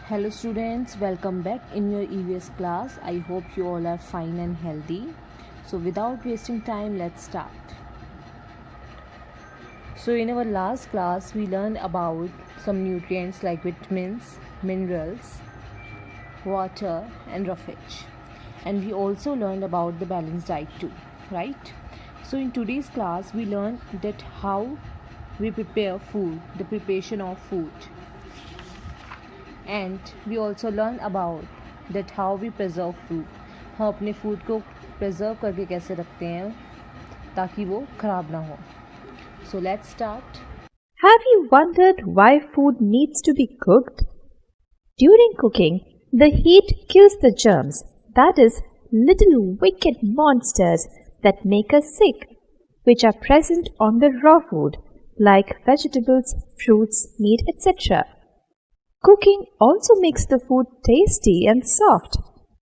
Hello students, welcome back in your EVS class. I hope you all are fine and healthy. So without wasting time, let's start. So in our last class, we learned about some nutrients like vitamins, minerals, water and roughage. And we also learned about the balanced diet too, right? So in today's class, we learned that how we prepare food, the preparation of food. And we also learn about that how we preserve food. हम अपने food को preserve करके कैसे रखते हैं ताकि वो ख़राब ना हो. So let's start. Have you wondered why food needs to be cooked? During cooking, the heat kills the germs, that is, little wicked monsters that make us sick, which are present on the raw food, like vegetables, fruits, meat, etc. Cooking also makes the food tasty and soft,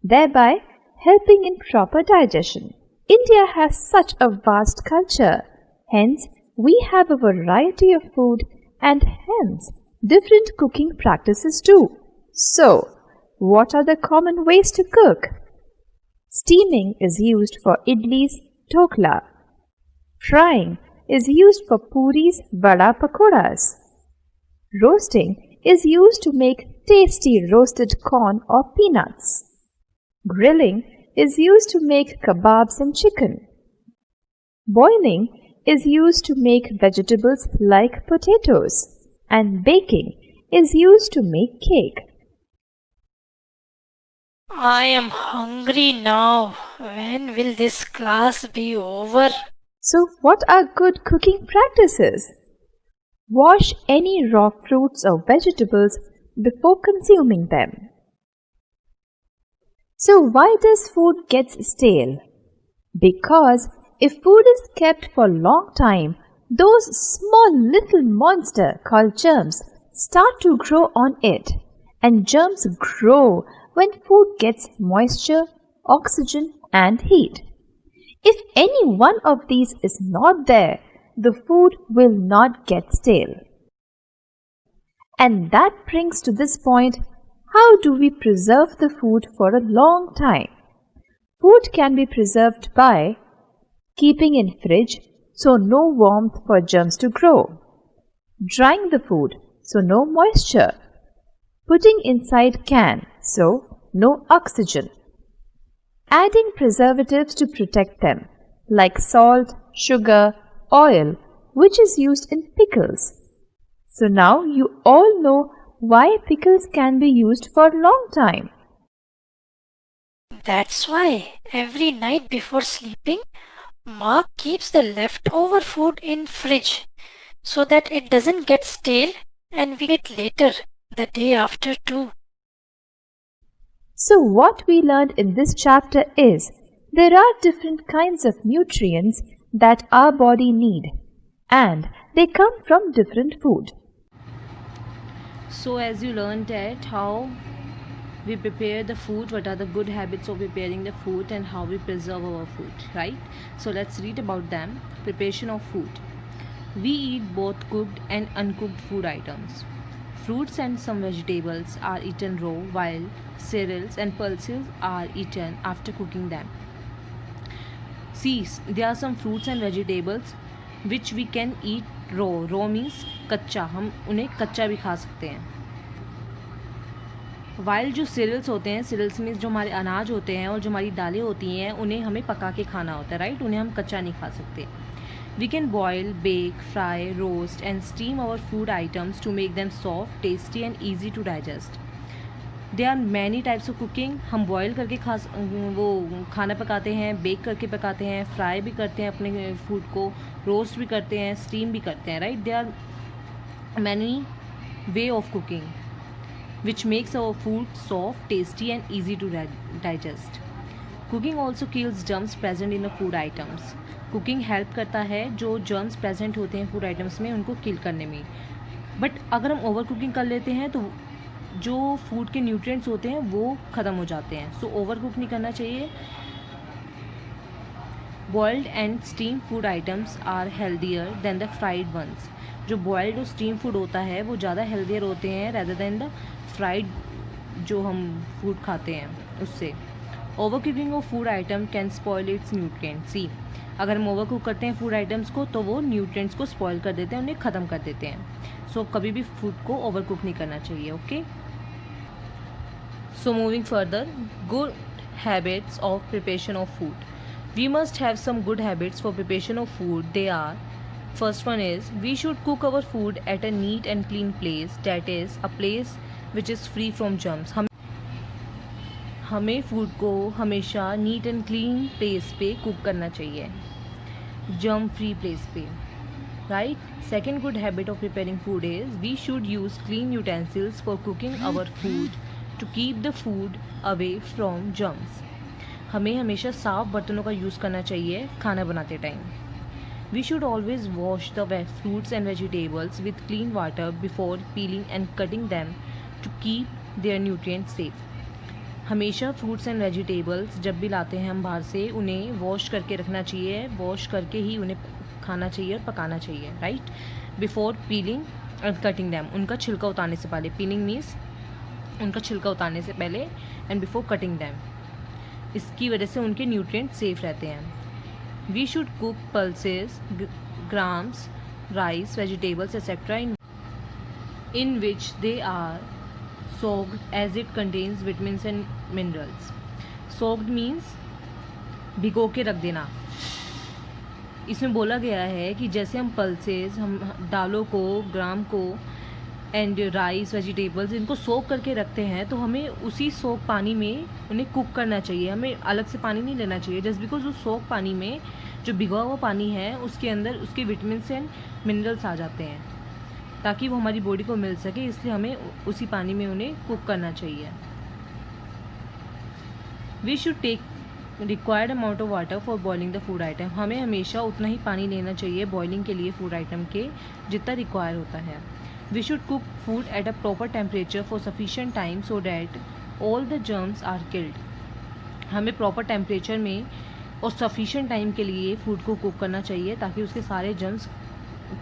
thereby helping in proper digestion. India has such a vast culture. Hence, we have a variety of food and hence different cooking practices too. So, what are the common ways to cook? Steaming is used for idlis, dhokla. Frying is used for puris, vada, pakoras. Roasting is used to make tasty roasted corn or peanuts. Grilling is used to make kebabs and chicken. Boiling is used to make vegetables like potatoes. And baking is used to make cake. I am hungry now. When will this class be over? So, what are good cooking practices? Wash any raw fruits or vegetables before consuming them. So why does food get stale? Because if food is kept for a long time, those small little monsters called germs start to grow on it. And germs grow when food gets moisture, oxygen and heat. If any one of these is not there, the food will not get stale. And that brings to this point, how do we preserve the food for a long time? Food can be preserved by keeping in fridge so no warmth for germs to grow, drying the food so no moisture, putting inside can so no oxygen, adding preservatives to protect them like salt, sugar, oil, which is used in pickles. So now you all know why pickles can be used for a long time. That's why every night before sleeping, Ma keeps the leftover food in fridge so that it doesn't get stale and we eat later the day after too. So what we learned in this chapter is there are different kinds of nutrients that our body need and they come from different food. So as you learned that how we prepare the food, what are the good habits of preparing the food and how we preserve our food, right? So let's read about them. Preparation of food. We eat both cooked and uncooked food items. Fruits and some vegetables are eaten raw while cereals and pulses are eaten after cooking them. See, there are some fruits and vegetables which we can eat raw. Raw means कच्चा, हम उन्हें कच्चा भी खा सकते हैं. While जो serials होते हैं, सीरियल्स में जो हमारे अनाज होते हैं और जो हमारी दालें होती हैं उन्हें हमें पका के खाना होता है, राइट. उन्हें हम कच्चा नहीं खा सकते. We can boil, bake, fry, roast and steam our food items to make them soft, tasty and easy to digest. There are many types of cooking. हम बॉयल करके वो खाना पकाते हैं, बेक करके पकाते हैं, फ्राई भी करते हैं अपने फूड को, रोस्ट भी करते हैं, स्टीम भी करते हैं, right. There are many way of cooking which makes our food soft, tasty and easy to digest. Cooking also kills germs present in the food items. Cooking help करता है जो जर्म्स प्रेजेंट होते हैं food items में उनको किल करने में. But अगर हम ओवर कुकिंग कर लेते हैं तो जो फूड के न्यूट्रिएंट्स होते हैं वो ख़त्म हो जाते हैं. सो ओवर कुक नहीं करना चाहिए. Boiled and steam food items are healthier than the fried ones. जो बॉइल्ड और स्टीम फूड होता है वो ज़्यादा हेल्दियर होते हैं रेदर देन द फ्राइड जो हम फूड खाते हैं उससे। Over cooking of food item can spoil its nutrients. See, अगर हम ओवर कुक करते हैं फूड आइटम्स को तो वो न्यूट्रिएंट्स को स्पॉइल कर देते हैं, उन्हें ख़त्म कर देते हैं। सो कभी भी फूड को ओवर कुक नहीं करना चाहिए। Okay, so moving further, good habits of preparation of food. We must have some good habits for preparation of food. They are: first one is, we should cook our food at a neat and clean place, that is a place which is free from germs. हमें food को हमेशा neat and clean place पे cook करना चाहिए, germ free place पे, right. Second good habit of preparing food is, we should use clean utensils for cooking our food to keep the food away from germs. हमें हमेशा साफ बर्तनों का use करना चाहिए खाना बनाते time. We should always wash the fruits and vegetables with clean water before peeling and cutting them to keep their nutrients safe. हमेशा फ्रूट्स एंड वेजिटेबल्स जब भी लाते हैं हम बाहर से, उन्हें वॉश करके रखना चाहिए, वॉश करके ही उन्हें खाना चाहिए और पकाना चाहिए, right. Before peeling and cutting them, उनका छिलका उतारने से पहले. पीलिंग मीन्स उनका छिलका उतारने से पहले, एंड बिफोर कटिंग दैम. इसकी वजह से उनके न्यूट्रिएंट सेफ रहते हैं. We should cook pulses, grams, rice, vegetables etcetera in which they are soaked as it contains vitamins and minerals. Soaked means भिगो के रख देना. इसमें बोला गया है कि जैसे हम पल्सेस, हम दालों को, ग्राम को एंड राइस, वेजिटेबल्स, इनको सोक करके रखते हैं, तो हमें उसी सोक पानी में उन्हें कुक करना चाहिए. हमें अलग से पानी नहीं लेना चाहिए, जस्ट बिकॉज उस सोक पानी में, जो भिगा हुआ पानी है, उसके अंदर उसके विटामिन्स एंड मिनरल्स आ जाते हैं, ताकि वो हमारी बॉडी को मिल सके. इसलिए हमें उसी पानी में उन्हें कुक करना चाहिए. We should take required amount of water for boiling the food item. हमें हमेशा उतना ही पानी लेना चाहिए बॉइलिंग के लिए फूड आइटम के, जितना रिक्वायर होता है. We should cook food at a proper temperature for sufficient time so that all the germs are killed. हमें प्रॉपर टेम्परेचर में और सफिशिएंट टाइम के लिए फूड को कुक करना चाहिए, ताकि उसके सारे जर्म्स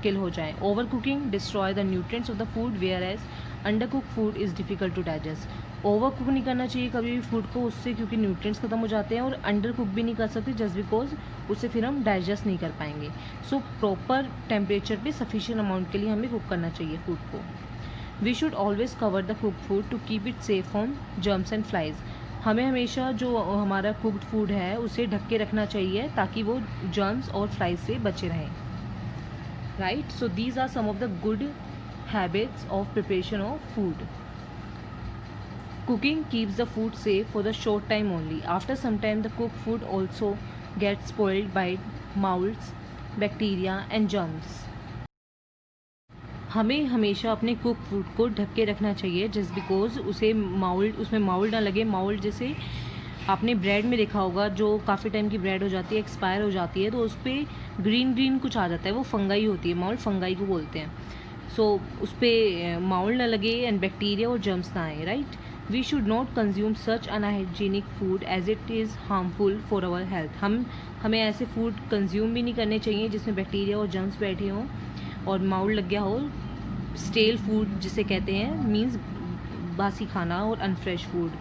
किल हो जाएं. Over cooking destroy the nutrients of the food, whereas under cook food is difficult to digest. Over cook नहीं करना चाहिए कभी भी फूड को, उससे क्योंकि न्यूट्रिएंट्स खत्म हो जाते हैं, और अंडर कुक भी नहीं कर सकते जस्ट बिकॉज उससे फिर हम डाइजेस्ट नहीं कर पाएंगे. सो प्रॉपर टेम्परेचर पे सफिशिएंट अमाउंट के लिए हमें कुक करना चाहिए फूड को. We should always cover the cook food to keep it safe from germs and flies. हमें हमेशा जो हमारा कुकड फूड है उसे ढक के रखना चाहिए, ताकि वो जर्म्स और फ्लाइज से बचे रहें, right. So these are some of the good habits of preparation of food. Cooking keeps the food safe for the short time only. After some time, the cooked food also gets spoiled by molds, bacteria and germs. हमें हमेशा अपने cook food को ढक के रखना चाहिए, just because उसमें mould ना लगे. माउल्ड जैसे आपने ब्रेड में देखा होगा, जो काफ़ी टाइम की ब्रेड हो जाती है, एक्सपायर हो जाती है, तो उस पर ग्रीन कुछ आ जाता है, वो फंगाई होती है. माउल्ड फंगाई को बोलते हैं. सो उस पर माउल्ड ना लगे एंड बैक्टीरिया और जर्म्स ना आए, right. We should not consume such unhygienic food as it is harmful for our health. हमें ऐसे फूड कंज्यूम भी नहीं करने चाहिए जिसमें बैक्टीरिया और जर्म्स बैठे हों और माउल्ड लग गया हो. स्टेल फूड जिसे कहते हैं, मीन्स बासी खाना और अनफ्रेश फूड,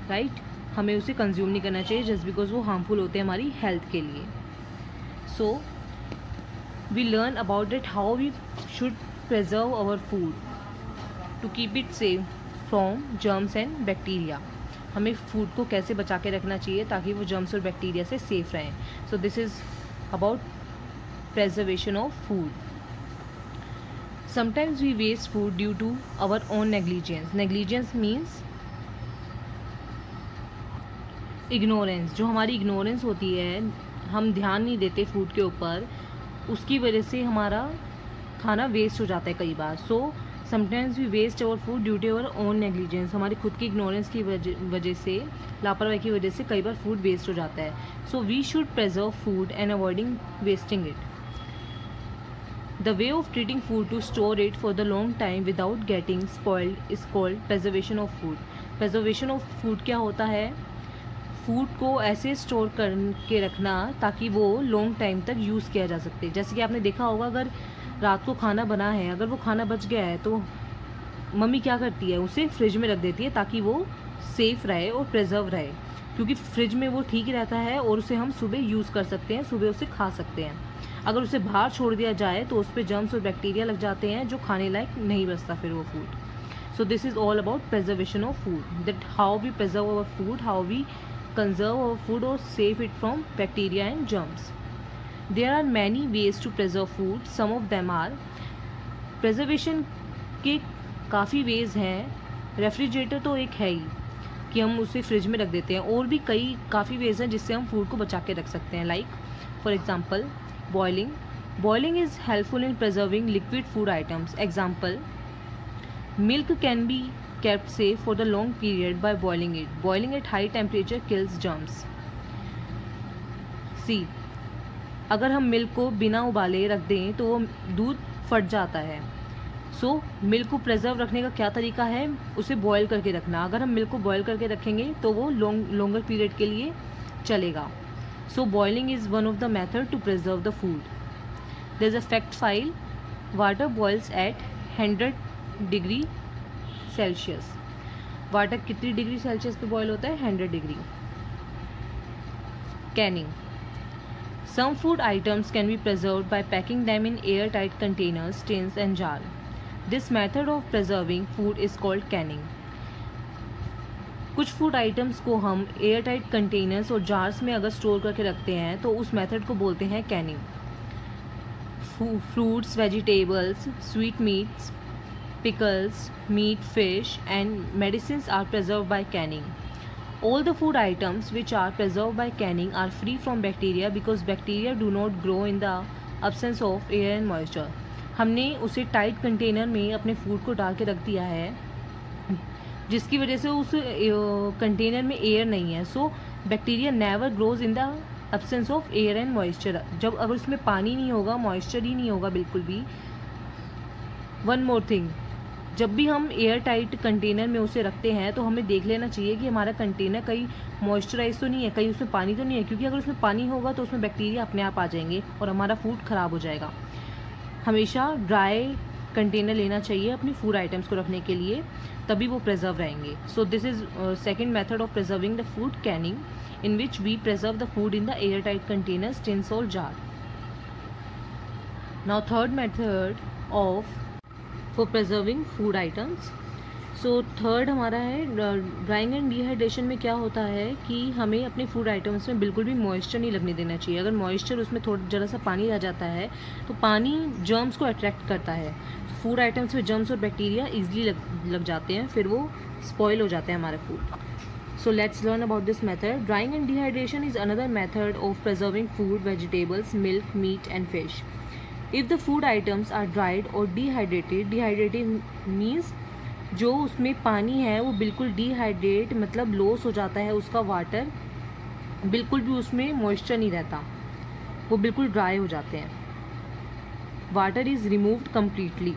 राइट. हमें उसे कंज्यूम नहीं करना चाहिए जस्ट बिकॉज वो हार्मफुल होते हैं हमारी हेल्थ के लिए. So we learn about it how we should preserve our food to keep it safe from germs and bacteria. हमें फूड को कैसे बचा के रखना चाहिए ताकि वो जर्म्स और बैक्टीरिया से सेफ रहें. So this is about preservation of food. Sometimes we waste food due to our own negligence. Negligence means ignorance. जो हमारी इग्नोरेंस होती है, हम ध्यान नहीं देते फूड के ऊपर, उसकी वजह से हमारा खाना वेस्ट हो जाता है कई बार. So sometimes we waste our food due to our own negligence. हमारी खुद की इग्नोरेंस की वजह से, लापरवाही की वजह से कई बार फूड वेस्ट हो जाता है. So we should preserve food and avoiding wasting it. The way of treating food to store it for the long time without getting spoiled is called preservation of food. Preservation of food क्या होता है? Food को ऐसे store करके रखना ताकि वो long time तक यूज़ किया जा सकते. जैसे कि आपने देखा होगा, अगर रात को खाना बना है, अगर वो खाना बच गया है, तो मम्मी क्या करती है, उसे फ्रिज में रख देती है ताकि वो सेफ़ रहे और प्रिजर्व रहे, क्योंकि फ्रिज में वो ठीक रहता है और उसे हम सुबह यूज़ कर सकते हैं, सुबह उसे खा सकते हैं। अगर उसे बाहर छोड़ दिया जाए तो उस पर जर्म्स और बैक्टीरिया लग जाते हैं जो खाने लायक नहीं बचता फिर वो food. So this is all about preservation of food, that how we preserve our food, how we conserve our food or save it from bacteria and germs. There are many ways to preserve food. Some of them are preservation के काफ़ी ways हैं। Refrigerator तो एक है ही कि हम उसे fridge में रख देते हैं, और भी कई काफ़ी वेज हैं जिससे हम फूड को बचा के रख सकते हैं। Like for example boiling is helpful in preserving liquid food items. Example, milk can be kept safe for the long period by boiling it. Boiling at high temperature kills germs. See, अगर हम milk को बिना उबाले रख दें तो वो दूध फट जाता है। सो मिल्क को प्रिजर्व रखने का क्या तरीका है, उसे बॉयल करके रखना। अगर हम मिल्क को बॉयल करके रखेंगे तो वो लॉन्गर पीरियड के लिए चलेगा। So boiling is one of the method to preserve the food. There is a fact file, water boils at 100 degree Celsius. Water कितनी डिग्री सेल्सियस पे बॉयल होता है, 100 degree. Canning, some food items can be preserved by packing them in air tight containers, tins and jar. This method of preserving food is called canning. कुछ food items को हम air tight containers और jars में अगर store करके रखते हैं तो उस मेथड को बोलते हैं Canning. Fruits, vegetables, sweet meets, pickles, meat, fish and medicines are preserved by canning. All the food items which are preserved by canning are free from bacteria because bacteria do not grow in the absence of air and moisture. हमने उसे tight container में अपने food को डाल के रख दिया है जिसकी वजह से उस कंटेनर में एयर नहीं है। So bacteria never grows in the absence of air and moisture. जब अगर उसमें पानी नहीं होगा, मॉइस्चर ही नहीं होगा बिल्कुल भी। वन मोर थिंग, जब भी हम एयर टाइट कंटेनर में उसे रखते हैं तो हमें देख लेना चाहिए कि हमारा कंटेनर कहीं मॉइस्चराइज तो नहीं है, कहीं उसमें पानी तो नहीं है, क्योंकि अगर उसमें पानी होगा तो उसमें बैक्टीरिया अपने आप आ जाएंगे और हमारा फूड ख़राब हो जाएगा। हमेशा ड्राई कंटेनर लेना चाहिए अपनी फूड आइटम्स को रखने के लिए, तभी वो प्रिजर्व रहेंगे। सो this is second method of preserving the food, Canning, in which we preserve the food in the airtight containers, tins or jar. Now third method of for preserving food items. So third हमारा है drawing and dehydration में क्या होता है कि हमें अपने food items में बिल्कुल भी मॉइस्चर नहीं लगने देना चाहिए। अगर मॉइस्चर उसमें थोड़ा ज़रा सा पानी रह जाता है तो पानी जर्म्स को अट्रैक्ट करता है। फूड आइटम्स में जर्म्स और बैक्टीरिया ईजिली लग जाते हैं, फिर वो स्पॉइल हो जाते हैं हमारे food. So let's learn about this method. Drying and dehydration is another method of preserving food, vegetables, milk, meat and fish. If the food items are dried or dehydrated means जो उसमें पानी है वो बिल्कुल डिहाइड्रेट मतलब loss हो जाता है उसका वाटर, बिल्कुल भी उसमें मॉइस्चर नहीं रहता, वो बिल्कुल ड्राई हो जाते हैं। Water is removed completely.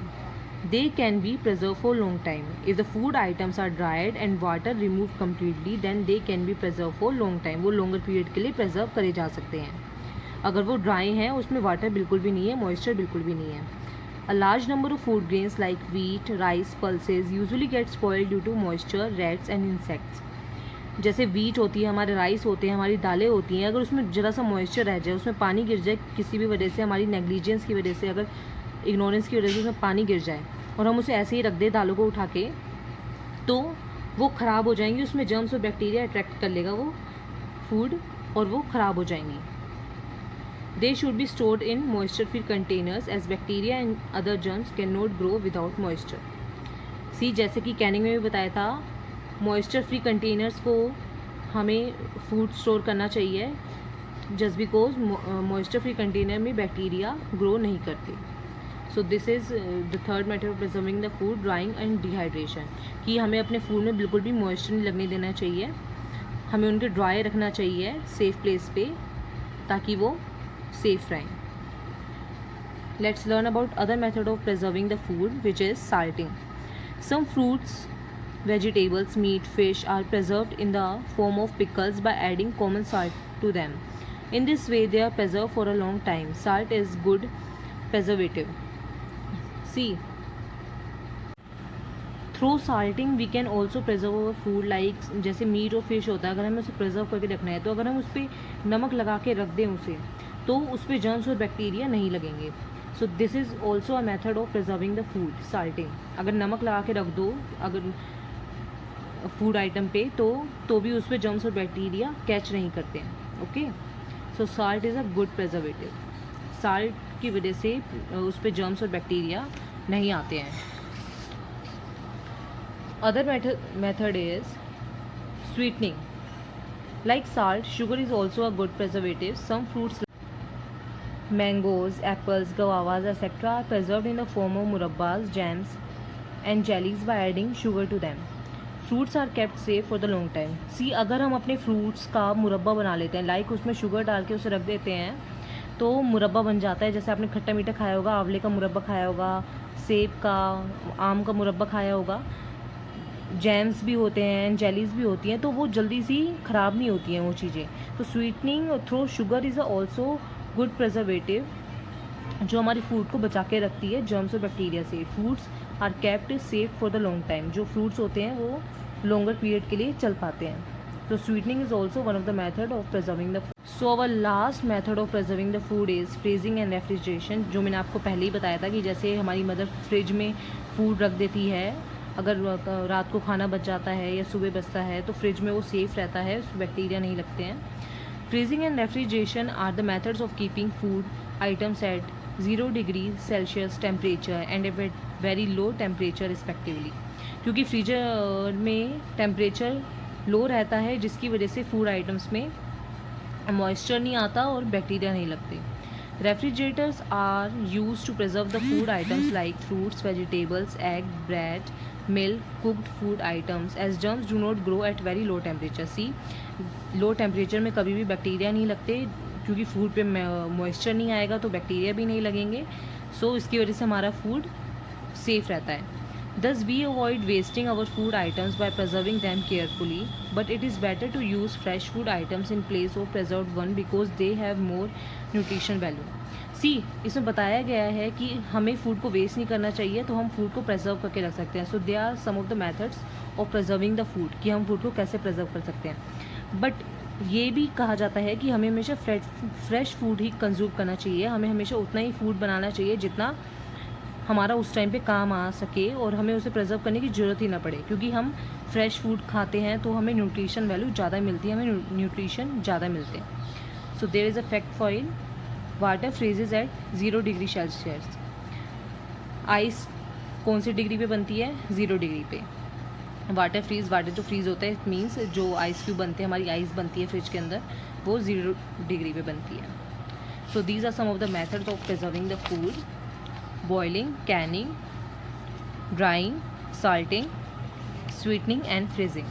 They can be preserved for long time. If the food items are dried and water removed completely, then they can be preserved for long time. वो longer period के लिए preserve करे जा सकते हैं। अगर वो dry हैं, उसमें water बिल्कुल भी नहीं है, moisture बिल्कुल भी नहीं है। A large number of food grains like wheat, rice, pulses usually get spoiled due to moisture, rats and insects. जैसे wheat होती है, हमारे राइस होते हैं, हमारी दालें होती हैं, अगर उसमें ज़रा सा moisture रह जाए, उसमें पानी गिर जाए किसी भी वजह से, हमारी नेग्लिजेंस की वजह से, अगर इग्नोरेंस की वजह से उसमें पानी गिर जाए और हम उसे ऐसे ही रख दें दालों को उठा के, तो वो ख़राब हो जाएंगी, उसमें जर्म्स और बैक्टीरिया अट्रैक्ट कर लेगा वो फूड और वो ख़राब हो जाएंगी। They should be stored in moisture free containers as bacteria and other germs can not grow without moisture. See, जैसे कि कैनिंग में भी बताया था, मॉइस्चर फ्री कंटेनर्स को हमें फूड स्टोर करना चाहिए just because moisture free container में बैक्टीरिया ग्रो नहीं करते। सो this is the third method of preserving the food, drawing and dehydration, कि हमें अपने फूड में बिल्कुल भी मॉइस्चर नहीं लगने देना चाहिए, हमें उनके ड्राई रखना चाहिए सेफ प्लेस पे ताकि वो सेफ रहें। Let's learn about other method of preserving the food which is salting. Some fruits, vegetables, meat, fish are preserved in the form of pickles by adding common salt to them. In this way they are preserved for a long time. Salt is good preservative. See, through salting we can also preserve our food, like जैसे meat और fish होता है, अगर हमें उसे preserve करके रखना है तो अगर हम उस पर नमक लगा के रख दें उसे, तो उस पर जर्म्स और बैक्टीरिया नहीं लगेंगे. सो this is also a method of preserving the food, salting. अगर नमक लगा के रख दो अगर फूड आइटम पे तो भी उस पर जर्म्स और बैक्टीरिया कैच नहीं करते हैं. Okay, so salt is a good preservative. Salt की वजह से उस पर जर्म्स और बैक्टीरिया नहीं आते हैं. Other method is sweetening. Like salt, sugar is also a good preservative. Some fruits like mangoes, apples, guavas, etc. are preserved in the form of murabbas, jams, and jellies by adding sugar to them. Fruits are kept safe for the long time. See, अगर हम अपने fruits का मुरब्बा बना लेते हैं, like उसमें sugar डाल के उसे रख देते हैं, तो मुरब्बा बन जाता है. जैसे आपने खट्टा मीठा खाया होगा, आंवले का मुरब्बा खाया होगा, सेब का, आम का मुरब्बा खाया होगा, जैम्स भी होते हैं, जेलीज भी होती हैं, तो वो जल्दी सी ख़राब नहीं होती हैं वो चीज़ें. तो sweetening through sugar is also good preservative, जो हमारी फूड को बचा के रखती है जर्म्स और बैक्टीरिया से. Fruits are kept safe for the long time. जो फ्रूट्स होते हैं वो लॉन्गर पीरियड के लिए चल पाते हैं. तो sweetening is also one of the method of preserving the food. So our last method of preserving the food is freezing and refrigeration. जो मैंने आपको पहले ही बताया था कि जैसे हमारी मदर फ्रिज में फूड रख देती है, अगर रात को खाना बच जाता है या सुबह बचता है तो फ्रिज में वो सेफ़ रहता है, उसमें बैक्टीरिया नहीं लगते हैं. Freezing and refrigeration are the methods of keeping food items at 0 degree Celsius temperature and at very low temperature respectively. क्योंकि फ्रीजर में टेम्परेचर लो रहता है, जिसकी वजह से फूड आइटम्स में मॉइस्चर नहीं आता और बैक्टीरिया नहीं लगते. Refrigerators are use to preserve the food items like fruits, vegetables, egg, bread, milk, cooked food items as germs do not grow at very low temperature. See, low temperature में कभी भी bacteria नहीं लगते, क्योंकि food पे moisture नहीं आएगा तो बैक्टीरिया भी नहीं लगेंगे. सो इसकी वजह से हमारा फूड सेफ रहता है. Thus we avoid wasting our food items by preserving them carefully, but it is better to use fresh food items in place of preserved one because they have more nutrition value. सी, इसमें बताया गया है कि हमें food को waste नहीं करना चाहिए, तो हम फूड को प्रिजर्व करके रख सकते हैं. So they are some of the methods of preserving the food, कि हम फूड को कैसे प्रिजर्व कर सकते हैं. बट ये भी कहा जाता है कि हमें हमेशा फ्रेश फूड ही कंज्यूम करना चाहिए. हमें हमेशा उतना ही फूड बनाना चाहिए जितना हमारा उस टाइम पे काम आ सके और हमें उसे प्रिजर्व करने की ज़रूरत ही ना पड़े. क्योंकि हम फ्रेश फूड खाते हैं तो हमें न्यूट्रिशन वैल्यू ज़्यादा मिलती है, हमें न्यूट्रिशन ज़्यादा मिलते हैं. So there is a fact file. Water freezes at 0 degree Celsius. Ice कौन सी डिग्री पे बनती है? 0 डिग्री पे. वाटर जो फ्रीज़ होता है, इट मीन्स जो आइस क्यूब बनते हैं, हमारी आइस बनती है फ्रिज के अंदर, वो 0 डिग्री पे बनती है. So these are some of the methods of preserving the food: boiling, canning, drying, salting, sweetening and freezing.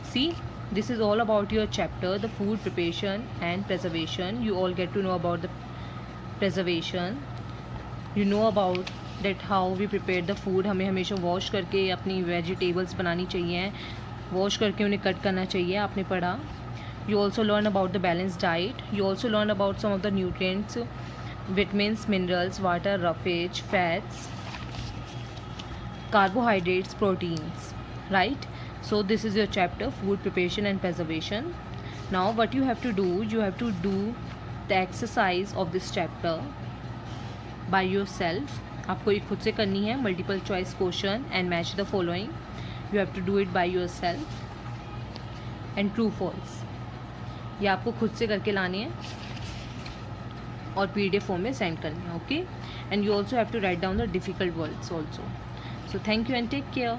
See, this is all about your chapter, the food preparation and preservation. You all get to know about the preservation. You know about that how we prepare the food. हमें हमेशा wash करके अपनी vegetables बनानी चाहिए, wash करके उन्हें cut करना चाहिए, आपने पढ़ा. You also learn about the balanced diet. You also learn about some of the nutrients, vitamins, minerals, water, roughage, fats, carbohydrates, proteins, right? So this is your chapter, food preparation and preservation. Now what you have to do the exercise of this chapter by yourself. आपको ये खुद से करनी है. Multiple choice question and match the following. You have to do it by yourself. And true false, ये आपको खुद से करके लानी है और PDF फॉर्म में सेंड करनी है. Okay, and you also have to write down the difficult words also. So thank you and take care.